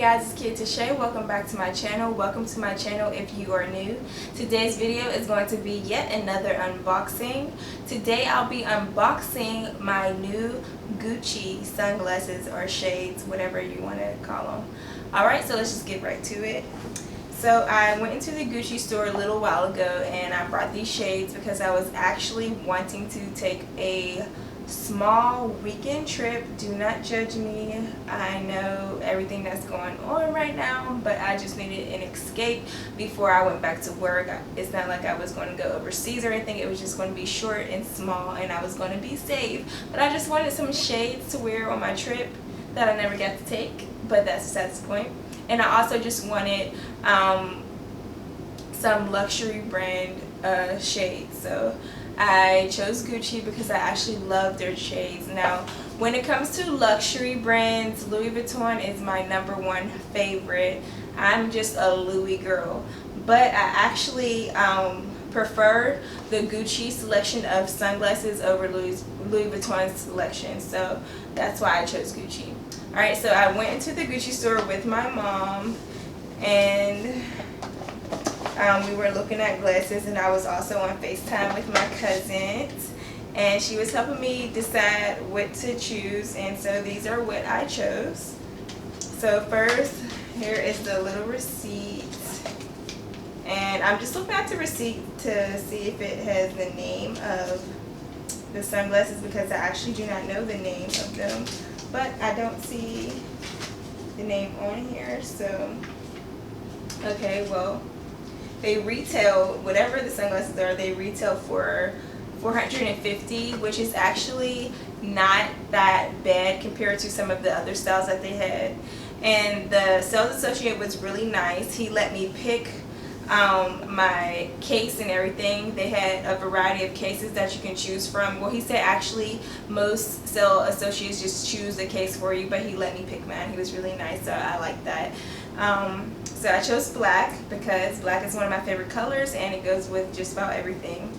guys, it's KiaTache. Welcome back to my channel. Welcome to my channel if you are new. Today's video is going to be yet another unboxing. Today I'll be unboxing my new Gucci sunglasses or shades, whatever you want to call them. Alright, so let's just get right to it. So I went into the Gucci store a little while ago and I brought these shades because I was actually wanting to take a small weekend trip. Do not judge me. I know everything that's going on right now, but I just needed an escape before I went back to work. It's not like I was going to go overseas or anything. It was just going to be short and small and I was going to be safe, but I just wanted some shades to wear on my trip that I never got to take, but that's the point. And I also just wanted some luxury brand shades. So I chose Gucci because I actually love their shades. Now, when it comes to luxury brands, Louis Vuitton is my #1 favorite. I'm just a Louis girl. But I actually prefer the Gucci selection of sunglasses over Louis Vuitton's selection. So that's why I chose Gucci. Alright, so I went into the Gucci store with my mom and we were looking at glasses, and I was also on FaceTime with my cousins, and she was helping me decide what to choose, and so these are what I chose. So first, here is the little receipt, and I'm just looking at the receipt to see if it has the name of the sunglasses because I actually do not know the name of them, but I don't see the name on here. So okay, well, they retail, whatever the sunglasses are, they retail for $450, which is actually not that bad compared to some of the other styles that they had. And the sales associate was really nice. He let me pick my case and everything. They had a variety of cases that you can choose from. Well, he said actually most sales associates just choose the case for you, but he let me pick mine. He was really nice, so I like that. So I chose black because black is one of my favorite colors and it goes with just about everything.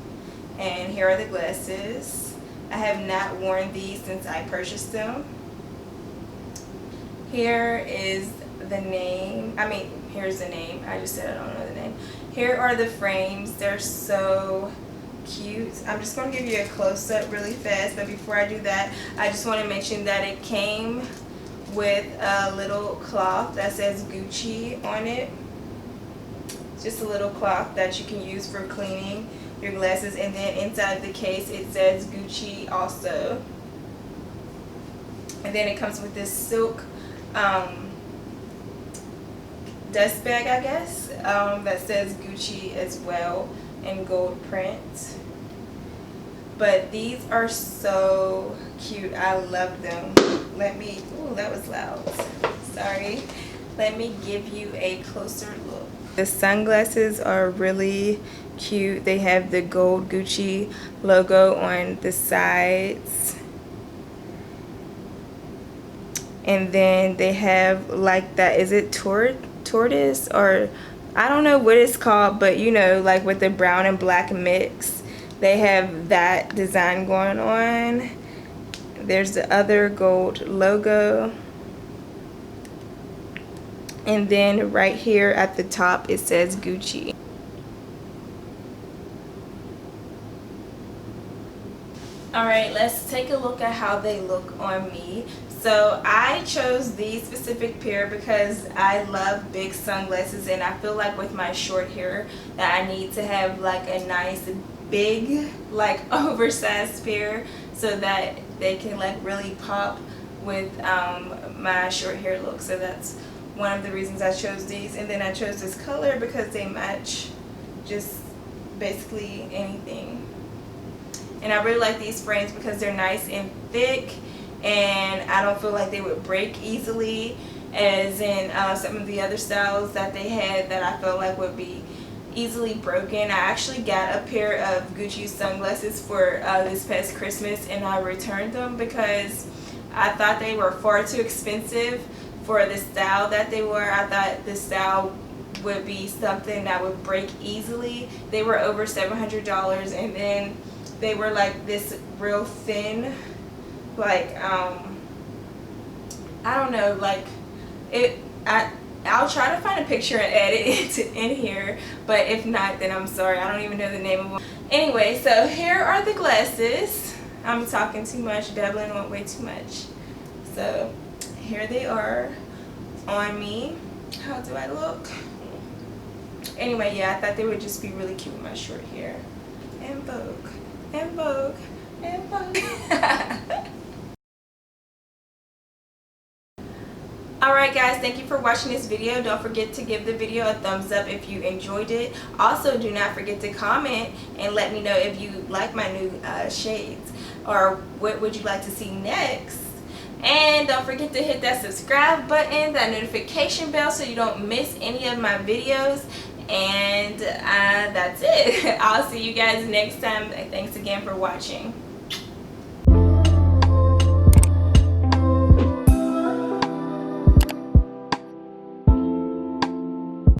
And here are the glasses. I have not worn these since I purchased them. Here is the name. Here's the name. I just said I don't know the name. Here are the frames. They're so cute. I'm just going to give you a close-up really fast, but before I do that, I just want to mention that it came with a little cloth that says Gucci on it. Just a little cloth that you can use for cleaning your glasses, and then inside the case it says Gucci also. And then it comes with this silk dust bag, I guess, that says Gucci as well in gold print. But these are so cute. I love them. Ooh, that was loud. Sorry. Let me give you a closer look. The sunglasses are really cute. They have the gold Gucci logo on the sides. And then they have like that, is it tortoise, or I don't know what it's called, but you know, like with the brown and black mix. They have that design going on. There's the other gold logo. And then right here at the top it says Gucci. Alright, let's take a look at how they look on me. So I chose these specific pair because I love big sunglasses, and I feel like with my short hair that I need to have like a nice big, like oversized pair so that they can like really pop with my short hair look. So that's one of the reasons I chose these. And then I chose this color because they match just basically anything. And I really like these frames because they're nice and thick, and I don't feel like they would break easily as in some of the other styles that they had that I felt like would be easily broken. I actually got a pair of Gucci sunglasses for this past Christmas, and I returned them because I thought they were far too expensive for the style that they were. I thought the style would be something that would break easily. They were over $700, and then they were like this real thin, like I don't know, like I'll try to find a picture and edit it in here, but if not, then I'm sorry. I don't even know the name of them. Anyway, so here are the glasses. I'm talking too much, dabbling on way too much. So here they are on me. How do I look? Anyway, yeah, I thought they would just be really cute with my short hair. And Vogue, and Vogue, and Vogue. Alright guys, thank you for watching this video. Don't forget to give the video a thumbs up if you enjoyed it. Also, do not forget to comment and let me know if you like my new shades, or what would you like to see next. And don't forget to hit that subscribe button, that notification bell, so you don't miss any of my videos. And that's it. I'll see you guys next time. Thanks again for watching.